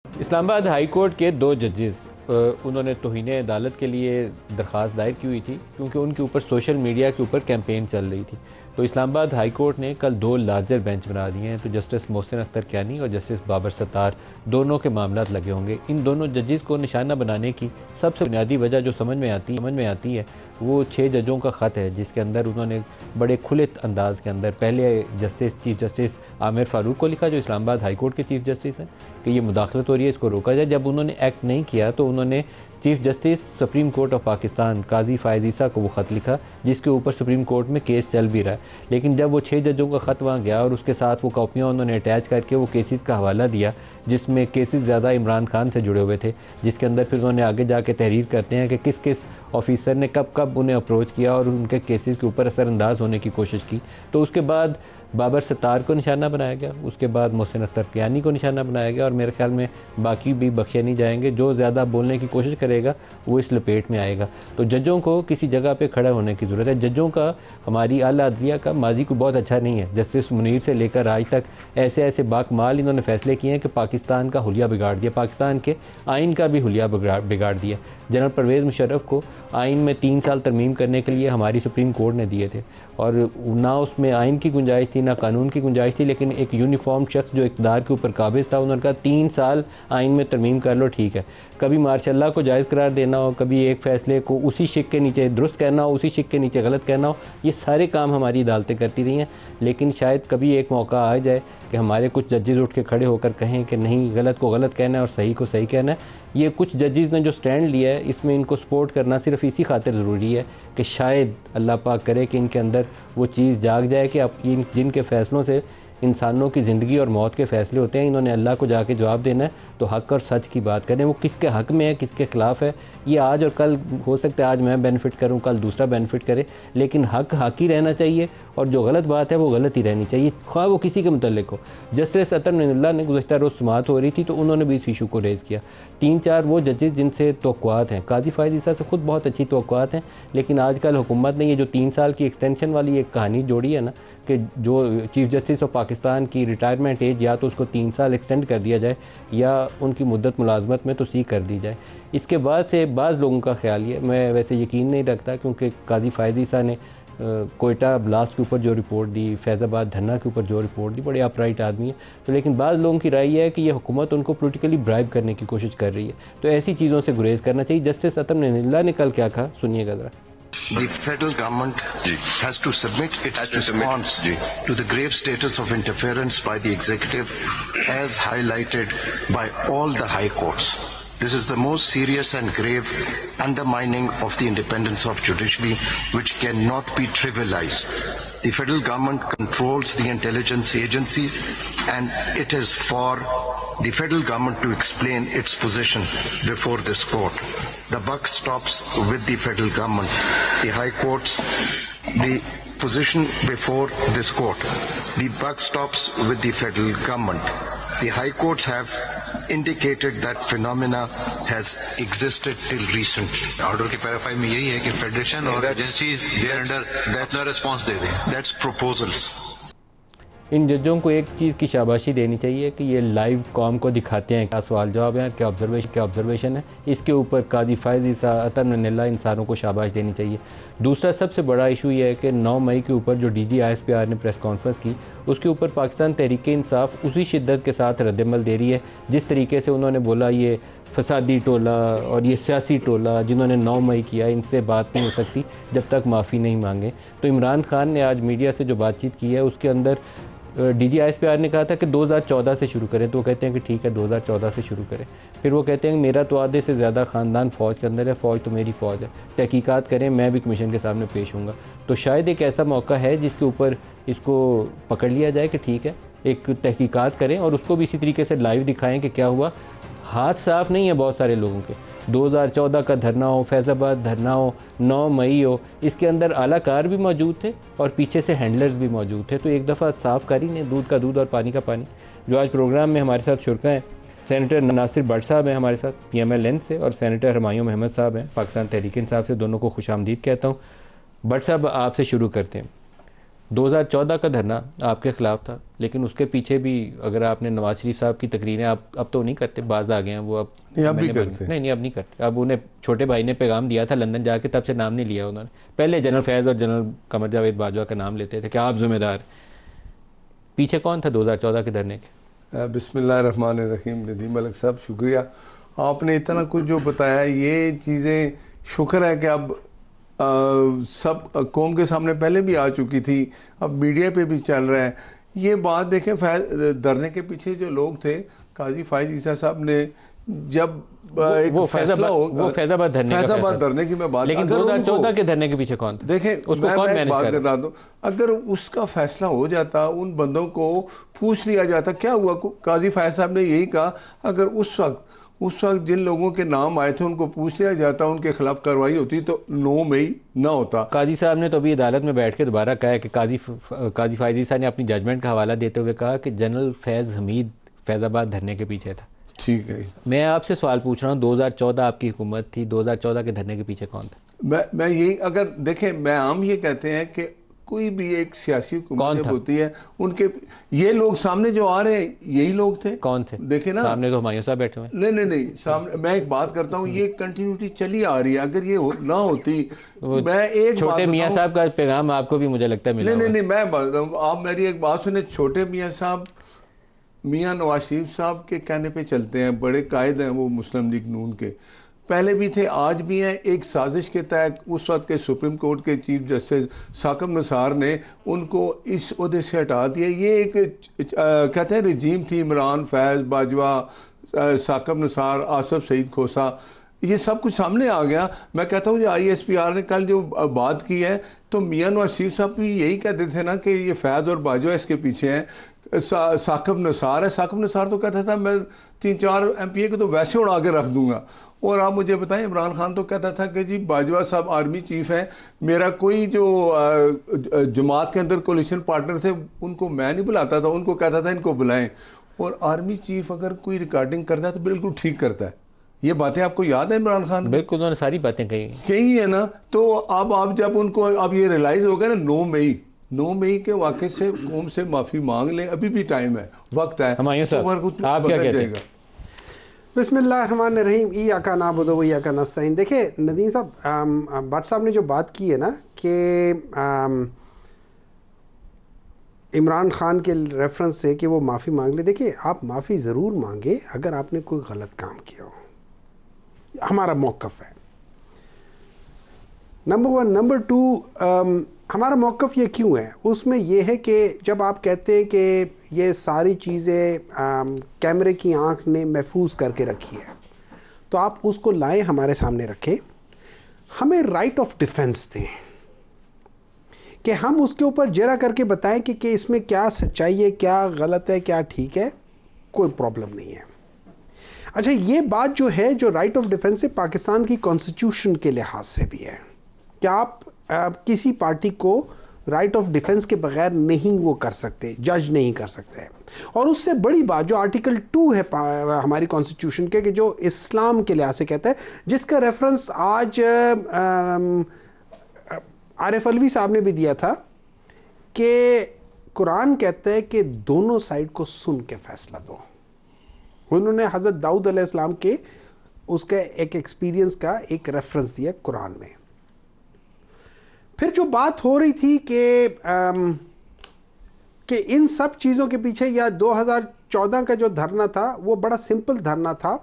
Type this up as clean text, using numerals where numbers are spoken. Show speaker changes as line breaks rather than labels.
Islamabad high court के दो जजेस उन्होंने तौहीन अदालत के लिए दरख्वास्त दायर की हुई थी क्योंकि उनके ऊपर सोशल मीडिया के ऊपर कैंपेन चल रही थी। तो इस्लामाबाद हाई कोर्ट ने कल दो लार्जर बेंच बना दिए हैं। तो जस्टिस मोहसिन अख्तर कियानी और जस्टिस बाबर सत्तार दोनों के मामला लगे होंगे। इन दोनों जजेस को निशाना बनाने की सबसे बुनियादी वजह जो समझ में आती है वो 6 जजों का ख़त है, जिसके अंदर उन्होंने बड़े खुले अंदाज के अंदर पहले चीफ जस्टिस आमिर फ़ारूक को लिखा, जो इस्लामाबाद हाई कोर्ट के चीफ जस्टिस हैं, कि ये मुदाखलत हो रही है, इसको रोका जाए। जब उन्होंने एक्ट नहीं किया तो उन्होंने chief justice supreme court of Pakistan Qazi Faez Isa को वो ख़त लिखा, जिसके ऊपर सुप्रीम कोर्ट में केस चल भी रहा है। लेकिन जब वो 6 जजों का ख़त वहाँ गया और उसके साथ वो कॉपियाँ उन्होंने अटैच करके वो केसेस का हवाला दिया, जिसमें केसेस ज़्यादा इमरान खान से जुड़े हुए थे, जिसके अंदर फिर उन्होंने आगे जाके तहरीर करते हैं कि किस किस ऑफिसर ने कब कब उन्हें अप्रोच किया और उनके केसेस के ऊपर असरअंदाज होने की कोशिश की। तो उसके बाद बाबर सत्तार को निशाना बनाया गया, उसके बाद मोहसिन अख्तर कियानी को निशाना बनाया गया और मेरे ख्याल में बाकी भी बख्शे नहीं जाएंगे। जो ज़्यादा बोलने की कोशिश करेगा वो इस लपेट में आएगा। तो जजों को किसी जगह पे खड़ा होने की ज़रूरत है। जजों का, हमारी आला अदलिया का माजी को बहुत अच्छा नहीं है। जस्टिस मुनीर से लेकर आज तक ऐसे ऐसे बाकमाल इन्होंने फ़ैसले किए हैं कि पाकिस्तान का हुलिया बिगाड़ दिया, पाकिस्तान के आइन का भी हुलिया बिगाड़ दिया। जनरल परवेज़ मुशर्रफ को आइन में 3 साल तरमीम करने के लिए हमारी सुप्रीम कोर्ट ने दिए थे और ना उसमें आइन की गुंजाइश थी ना कानून की गुंजाइश थी, लेकिन एक यूनिफॉर्म शख्स जो इक़्तिदार के ऊपर काबिज़ था, उन्होंने कहा 3 साल आइन में तरमीम कर लो, ठीक है। कभी मार्शल्ला को जायज़ करार देना हो, कभी एक फ़ैसले को उसी शिक के नीचे दुरुस्त कहना हो, उसी शिक के नीचे गलत कहना हो, ये सारे काम हमारी अदालतें करती रही हैं। लेकिन शायद कभी एक मौका आ जाए कि हमारे कुछ जजेस उठ के खड़े होकर कहें कि नहीं, गलत को गलत कहना है और सही को सही कहना है। ये कुछ जजेस ने जो स्टैंड लिया है, इसमें इनको सपोर्ट करना सिर्फ इसी खातिर ज़रूरी है कि शायद अल्लाह पाक करे कि इनके अंदर वो चीज़ जाग जाए कि अब इन जिनके फ़ैसलों से इंसानों की ज़िंदगी और मौत के फ़ैसले होते हैं, इन्होंने अल्लाह को जाके जवाब देना है, तो हक़ और सच की बात करें। वो किसके हक़ में है, किसके ख़िलाफ़ है, ये आज और कल हो सकता है आज मैं बेनिफिट करूँ, कल दूसरा बेनिफिट करे, लेकिन हक़ हक़ ही रहना चाहिए और जो गलत बात है वो गलत ही रहनी चाहिए, ख्वाह वो किसी के मुतल्लिक हो। जस्टिस अतर नज़ीरुल्लाह ने गुज़श्ता रोज़ सुमात हो रही थी तो उन्होंने भी इस इशू को रेज़ किया। 3-4 वो जजेस जिनसे तवक्कुआत हैं, काजी फ़ायज़ ईसा से ख़ुद बहुत अच्छी तवक्कुआत हैं, लेकिन आजकल हुकूमत ने ये जो 3 साल की एक्सटेंशन वाली एक कहानी जोड़ी है ना, कि जो चीफ जस्टिस ऑफ पाकिस्तान की रिटायरमेंट एज या तो उसको 3 साल एक्सटेंड कर दिया जाए या उनकी मुद्दत मुलाजमत में तोसीक कर दी जाए। इसके बाद से बाज़ लोगों का ख्याल ये, मैं वैसे यकीन नहीं रखता क्योंकि काजी फ़ायज़ ईसा ने कोयटा ब्लास्ट के ऊपर जो रिपोर्ट दी, फैज़ाबाद धरना के ऊपर जो रिपोर्ट दी, बड़े अपराइट आदमी है। तो लेकिन बाज़ लोगों की राय यह है कि ये हुकूमत उनको पोलिटिकली ब्राइब करने की कोशिश कर रही है, तो ऐसी चीज़ों से गुरेज करना चाहिए। जस्टिस अतर नज़ीरुल्लाह ने कल क्या कहा, सुनिएगा ज़रा।
The federal government has to submit its response to the grave status of interference by the executive as highlighted by all the high courts. This is the most serious and grave undermining of the independence of judiciary which cannot be trivialized. The federal government controls the intelligence agencies and it is for the federal government to explain its position before this court. The buck stops with the federal government. The high courts, the position before this court. The buck stops with the federal government. The high courts have indicated that phenomena has existed till recently.
Order के पैराफाइव में यही है कि federation और agencies there under अपना response दे दें।
That's proposals.
इन जजों को एक चीज़ की शाबाशी देनी चाहिए कि ये लाइव कॉम को दिखाते हैं, क्या सवाल जवाब है, क्या ऑब्जर्वेशन है। इसके ऊपर काजी फ़ायज़ ईसा, अतर नज़ीरुल्लाह, इन सारों को शाबाश देनी चाहिए। दूसरा सबसे बड़ा इशू ये है कि 9 मई के ऊपर जो DG ISPR ने प्रेस कॉन्फ्रेंस की, उसके ऊपर पाकिस्तान तहरीक इंसाफ उसी शिद्दत के साथ रद्दमल दे रही है जिस तरीके से उन्होंने बोला ये फसादी टोला और ये सियासी टोला जिन्होंने 9 मई किया, इनसे बात नहीं हो सकती जब तक माफ़ी नहीं मांगे। तो इमरान खान ने आज मीडिया से जो बातचीत की है उसके अंदर DG ISPR ने कहा था कि 2014 से शुरू करें, तो वो कहते हैं कि ठीक है 2014 से शुरू करें। फिर वो कहते हैं कि मेरा तो आधे से ज़्यादा ख़ानदान फ़ौज के अंदर है, फ़ौज तो मेरी फ़ौज है, तहकीकात करें, मैं भी कमीशन के सामने पेश हूँगा। तो शायद एक ऐसा मौका है जिसके ऊपर इसको पकड़ लिया जाए कि ठीक है एक तहकीकात करें और उसको भी इसी तरीके से लाइव दिखाएँ कि क्या हुआ। हाथ साफ़ नहीं है बहुत सारे लोगों के। 2014 का धरना हो, फैज़ाबाद धरना हो, 9 मई हो, इसके अंदर आलाकार भी मौजूद थे और पीछे से हैंडलर्स भी मौजूद थे। तो एक दफ़ा साफ़ कर ही नहीं, दूध का दूध और पानी का पानी। जो आज प्रोग्राम में हमारे साथ शुरका हैं, सेनेटर नासिर भट्ट साहब हैं हमारे साथ PMLN से और सेनेटर हुमायूं अहमद साहब हैं पाकिस्तान तहरीक इंसाफ से। दोनों को खुशामदीद कहता हूँ। भट्ट साहब आपसे शुरू करते हैं। 2014 का धरना आपके खिलाफ था, लेकिन उसके पीछे भी अगर आपने नवाज शरीफ साहब की तकरीरें, आप अब तो नहीं करते, बाज आ गए हैं वो, अब
भी करते
नहीं अब नहीं करते। अब उन्हें छोटे भाई ने पैगाम दिया था लंदन जाके, तब से नाम नहीं लिया उन्होंने। पहले जनरल फैज़ और जनरल कमर जावेद बाजवा का नाम लेते थे कि आप जिम्मेदार। पीछे कौन था 2014 के धरने के?
बिस्मिल्लाहिर्रहमानिर्रहीम। नदीम मलिक साहब, शुक्रिया, आपने इतना कुछ जो बताया। ये चीज़ें शुक्र है कि अब सब कौम के सामने पहले भी आ चुकी थी, अब मीडिया पे भी चल रहा है। ये बात देखें, धरने के पीछे जो लोग थे, काजी फायज ईसा साहब ने जब
वो फैजाबाद
धरने की मैं बात,
लेकिन 2014 के धरने के पीछे कौन था?
देखें,
उसको कौन मैनेज कर रहा था?
अगर उसका फैसला हो जाता, उन बंदों को पूछ लिया जाता, क्या हुआ? काजी फायज साहब ने यही कहा, अगर उस वक्त जिन लोगों के नाम आए थे उनको पूछ लिया जाता, उनके खिलाफ कार्रवाई होती, तो 9 मई ना होता।
काजी साहब ने तो अभी अदालत में बैठ के दोबारा कहा है कि काजी फायज ईसा ने अपनी जजमेंट का हवाला देते हुए कहा कि जनरल फैज़ हमीद फैज़ाबाद धरने के पीछे था।
ठीक है,
मैं आपसे सवाल पूछ रहा हूँ, 2014 आपकी हुकूमत थी, 2014 के धरने के पीछे कौन था?
मैं यही, अगर देखें, मैं आम ये कहते हैं कि कोई भी एक सियासी हुकूमत जब होती है, उनके ये लोग सामने जो आ रहे हैं, यही लोग थे।
कौन थे?
देखे ना,
सामने तो हुमायूं साहब बैठे हुए।
नहीं, सामने मैं एक बात करता हूँ, ये कंटिन्यूटी चली आ रही है। अगर ये ना होती, मैं एक
छोटे मियाँ साहब का पैगाम आपको भी मुझे लगता है मिला।
नहीं, मैं बात, आप मेरी एक बात सुने। छोटे मियाँ साहब मियाँ नवाज शरीफ साहब के कहने पे चलते हैं, बड़े कायद हैं वो मुस्लिम लीग नून के, पहले भी थे, आज भी हैं। एक साजिश के तहत उस वक्त के सुप्रीम कोर्ट के चीफ जस्टिस साकिब निसार ने उनको इस ओहदे से हटा दिया। ये एक कहते हैं रजीम थी, इमरान, फैज़, बाजवा, साकिब निसार, आसफ सईद खोसा, ये सब कुछ सामने आ गया। मैं कहता हूँ जो ISPR ने कल जो बात की है, तो मियाँ नवाज शरीफ साहब भी यही कहते थे ना कि ये फैज़ और बाजवा इसके पीछे हैं। साकिब निसार है, साकिब निसार तो कहता था मैं 3-4 MPA को तो वैसे उड़ा के रख दूंगा। और आप मुझे बताएं, इमरान खान तो कहता था कि जी बाजवा साहब आर्मी चीफ हैं, मेरा कोई जो जमात के अंदर कोलिशन पार्टनर थे उनको मैं नहीं बुलाता था, उनको कहता था इनको बुलाएं। और आर्मी चीफ अगर कोई रिकॉर्डिंग करता है तो बिल्कुल ठीक करता है। ये बातें आपको याद है इमरान खान?
बिल्कुल, उन्होंने सारी बातें
कही है ना। तो अब आप जब उनको अब ये रियलाइज हो गया ना, 9 मई के वाक़े से कौम से माफ़ी मांग लें, अभी भी टाइम है, वक्त है।
हुमायूं साहब, आप क्या कहते हैं?
बिस्मिल्लाहिर्रहमानिर्रहीम, इय्याका नअबुदु व इय्याका नस्तईन। देखिए नदीम साहब, भट्ट साहब ने जो बात की है ना कि इमरान खान के रेफरेंस से कि वो माफ़ी मांग ले, देखिए आप माफ़ी ज़रूर मांगे अगर आपने कोई गलत काम किया हो, हमारा मौक़िफ़ है, नंबर 1। नंबर 2, हमारा मौक़िफ़ ये क्यों है, उसमें यह है कि जब आप कहते हैं कि ये सारी चीज़ें कैमरे की आंख ने महफूज करके रखी है, तो आप उसको लाएं, हमारे सामने रखें, हमें राइट ऑफ डिफेंस दें कि हम उसके ऊपर जरा करके बताएं कि इसमें क्या सच्चाई है, क्या गलत है, क्या ठीक है, कोई प्रॉब्लम नहीं है। अच्छा, ये बात जो है, जो राइट ऑफ डिफेंस है, पाकिस्तान की कॉन्स्टिट्यूशन के लिहाज से भी है कि आप किसी पार्टी को राइट ऑफ डिफेंस के बगैर नहीं वो कर सकते, जज नहीं कर सकते। और उससे बड़ी बात जो आर्टिकल 2 है हमारी कॉन्स्टिट्यूशन के, कि जो इस्लाम के लिहाज से कहता है, जिसका रेफरेंस आज आरिफ अलवी साहब ने भी दिया था, कि कुरान कहता है कि दोनों साइड को सुन के फैसला दो। उन्होंने हज़रत दाऊद अलैहिस्सलाम के उसका एक एक्सपीरियंस का एक रेफरेंस दिया कुरान में। फिर जो बात हो रही थी कि इन सब चीज़ों के पीछे, या 2014 का जो धरना था वो बड़ा सिंपल धरना था